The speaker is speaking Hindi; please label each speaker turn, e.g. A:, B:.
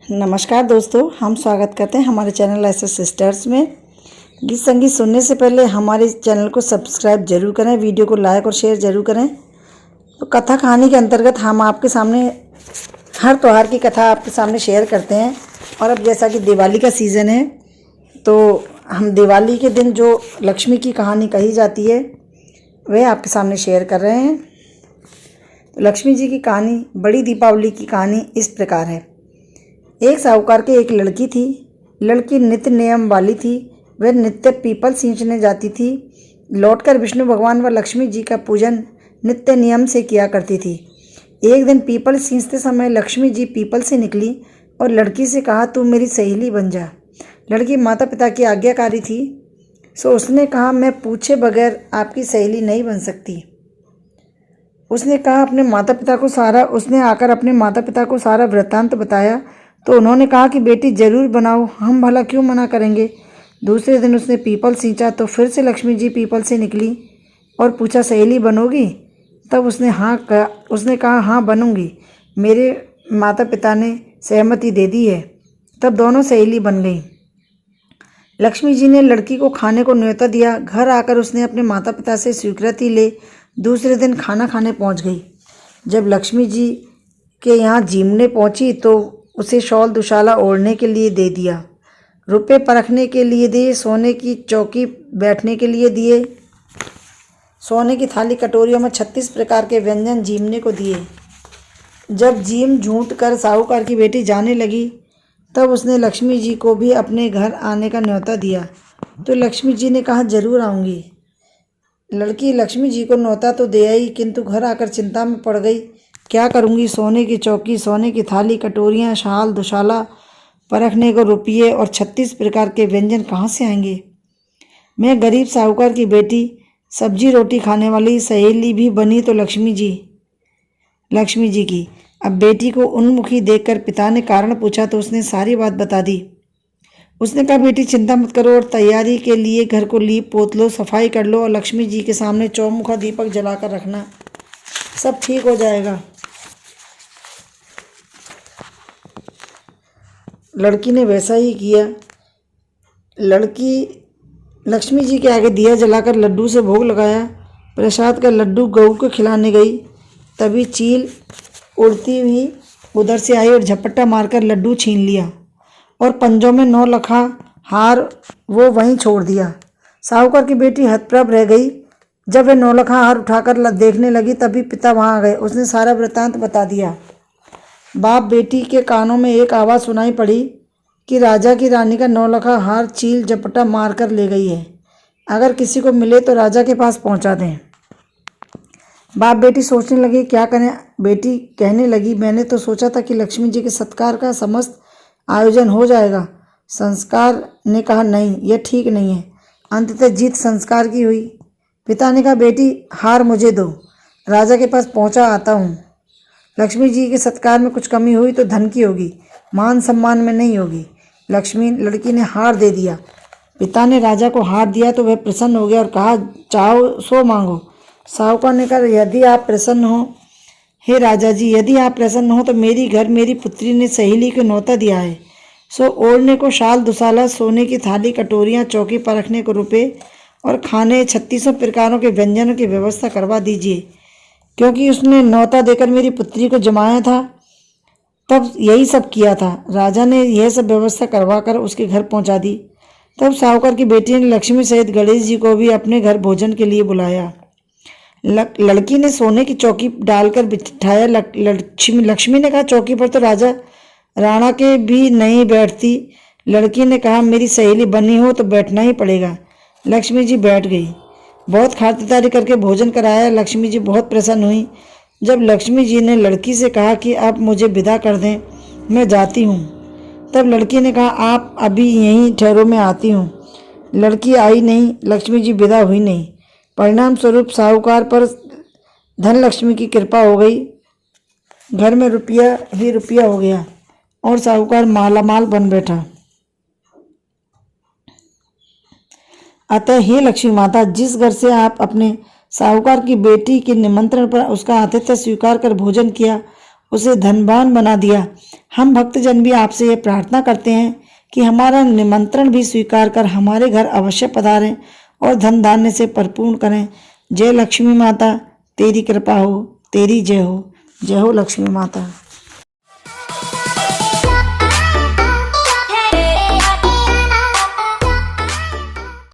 A: नमस्कार दोस्तों, हम स्वागत करते हैं हमारे चैनल ऐसे सिस्टर्स में। गीत संगीत सुनने से पहले हमारे चैनल को सब्सक्राइब जरूर करें, वीडियो को लाइक और शेयर जरूर करें। तो कथा कहानी के अंतर्गत हम आपके सामने हर त्यौहार की कथा आपके सामने शेयर करते हैं। और अब जैसा कि दिवाली का सीज़न है, तो हम दिवाली के दिन जो लक्ष्मी की कहानी कही जाती है वह आपके सामने शेयर कर रहे हैं। तो लक्ष्मी जी की कहानी, बड़ी दीपावली की कहानी इस प्रकार है। एक साहूकार के एक लड़की थी। लड़की नित्य नियम वाली थी। वह नित्य पीपल सींचने जाती थी। लौटकर विष्णु भगवान व लक्ष्मी जी का पूजन नित्य नियम से किया करती थी। एक दिन पीपल सींचते समय लक्ष्मी जी पीपल से निकली और लड़की से कहा, तू मेरी सहेली बन जा। लड़की माता पिता की आज्ञाकारी थी, सो उसने कहा, मैं पूछे बगैर आपकी सहेली नहीं बन सकती। उसने आकर अपने माता पिता को सारा वृत्तांत बताया, तो उन्होंने कहा कि बेटी जरूर बनाओ, हम भला क्यों मना करेंगे। दूसरे दिन उसने पीपल सींचा तो फिर से लक्ष्मी जी पीपल से निकली और पूछा, सहेली बनोगी। तब उसने कहा, हाँ बनूंगी, मेरे माता पिता ने सहमति दे दी है। तब दोनों सहेली बन गई। लक्ष्मी जी ने लड़की को खाने को न्योता दिया। घर आकर उसने अपने माता पिता से स्वीकृति ले दूसरे दिन खाना खाने पहुंच गई। जब लक्ष्मी जी के यहाँ जीमने पहुंची तो उसे शॉल दुशाला ओढ़ने के लिए दे दिया, रुपए परखने के लिए दिए, सोने की चौकी बैठने के लिए दिए, सोने की थाली कटोरियों में 36 प्रकार के व्यंजन जीमने को दिए। जब जीम झूठ कर साहूकार की बेटी जाने लगी, तब उसने लक्ष्मी जी को भी अपने घर आने का न्योता दिया। तो लक्ष्मी जी ने कहा, जरूर आऊँगी। लड़की लक्ष्मी जी को न्योता तो दे आई, किंतु घर आकर चिंता में पड़ गई। क्या करूँगी? सोने की चौकी, सोने की थाली, कटोरियाँ, शाल दुशाला परखने को रुपये और 36 प्रकार के व्यंजन कहाँ से आएंगे? मैं गरीब साहूकार की बेटी, सब्जी रोटी खाने वाली सहेली भी बनी तो लक्ष्मी जी की। अब बेटी को उन्मुखी देखकर पिता ने कारण पूछा तो उसने सारी बात बता दी। उसने कहा, बेटी चिंता मत करो और तैयारी के लिए घर को लीप पोत लो, सफाई कर लो और लक्ष्मी जी के सामने चौमुखा दीपक जलाकर रखना, सब ठीक हो जाएगा। लड़की ने वैसा ही किया। लड़की लक्ष्मी जी के आगे दिया जलाकर लड्डू से भोग लगाया। प्रसाद का लड्डू गऊ को खिलाने गई, तभी चील उड़ती हुई उधर से आई और झपट्टा मारकर लड्डू छीन लिया और पंजों में 9 लखा हार वो वहीं छोड़ दिया। साहूकार की बेटी हतप्रभ रह गई। जब वे 9 लखा हार उठाकर देखने लगी, तभी पिता वहां आ गए। उसने सारा वृत्तांत बता दिया। बाप बेटी के कानों में एक आवाज़ सुनाई पड़ी कि राजा की रानी का 9 लखा हार चील झपट्टा मार कर ले गई है। अगर किसी को मिले तो राजा के पास पहुंचा दें। बाप बेटी सोचने लगे, क्या करें। बेटी कहने लगी, मैंने तो सोचा था कि लक्ष्मी जी के सत्कार का समस्त आयोजन हो जाएगा। संस्कार ने कहा, नहीं, यह ठीक नहीं है। अंततः जीत संस्कार की हुई। पिता ने कहा, बेटी हार मुझे दो, राजा के पास पहुंचा आता हूँ। लक्ष्मी जी के सत्कार में कुछ कमी हुई तो धन की होगी, मान सम्मान में नहीं होगी। लड़की ने हार दे दिया। पिता ने राजा को हार दिया तो वह प्रसन्न हो गया और कहा, चाहो सो मांगो। साहूकार ने कहा, यदि आप प्रसन्न हो, हे राजा जी, यदि आप प्रसन्न हो तो मेरी पुत्री ने सहेली को न्योता दिया है, सो ओढ़ने को शाल दुसाला, सोने की थाली कटोरियाँ, चौकी परखने को रुपये और खाने 36 प्रकारों के व्यंजनों की व्यवस्था करवा दीजिए। क्योंकि उसने न्योता देकर मेरी पुत्री को जमाया था, तब यही सब किया था। राजा ने यह सब व्यवस्था करवा कर उसके घर पहुंचा दी। तब साहूकार की बेटी ने लक्ष्मी सहित गणेश जी को भी अपने घर भोजन के लिए बुलाया। लड़की ने सोने की चौकी डालकर बिठाया। लक्ष्मी ने कहा, चौकी पर तो राजा राणा के भी नहीं बैठती। लड़की ने कहा, मेरी सहेली बनी हो तो बैठना ही पड़ेगा। लक्ष्मी जी बैठ गई। बहुत खातिरदारी करके भोजन कराया। लक्ष्मी जी बहुत प्रसन्न हुई। जब लक्ष्मी जी ने लड़की से कहा कि आप मुझे विदा कर दें, मैं जाती हूँ, तब लड़की ने कहा, आप अभी यहीं ठहरो, मैं आती हूँ। लड़की आई नहीं, लक्ष्मी जी विदा हुई नहीं। परिणाम स्वरूप साहूकार पर धन लक्ष्मी की कृपा हो गई। घर में रुपया ही रुपया हो गया और साहूकार मालामाल बन बैठा। अतः हे लक्ष्मी माता, जिस घर से आप अपने साहूकार की बेटी के निमंत्रण पर उसका आतिथ्य स्वीकार कर भोजन किया, उसे धनवान बना दिया। हम भक्तजन भी आपसे ये प्रार्थना करते हैं कि हमारा निमंत्रण भी स्वीकार कर हमारे घर अवश्य पधारें और धन धान्य से परिपूर्ण करें। जय लक्ष्मी माता, तेरी कृपा हो, तेरी जय हो। जय हो लक्ष्मी माता।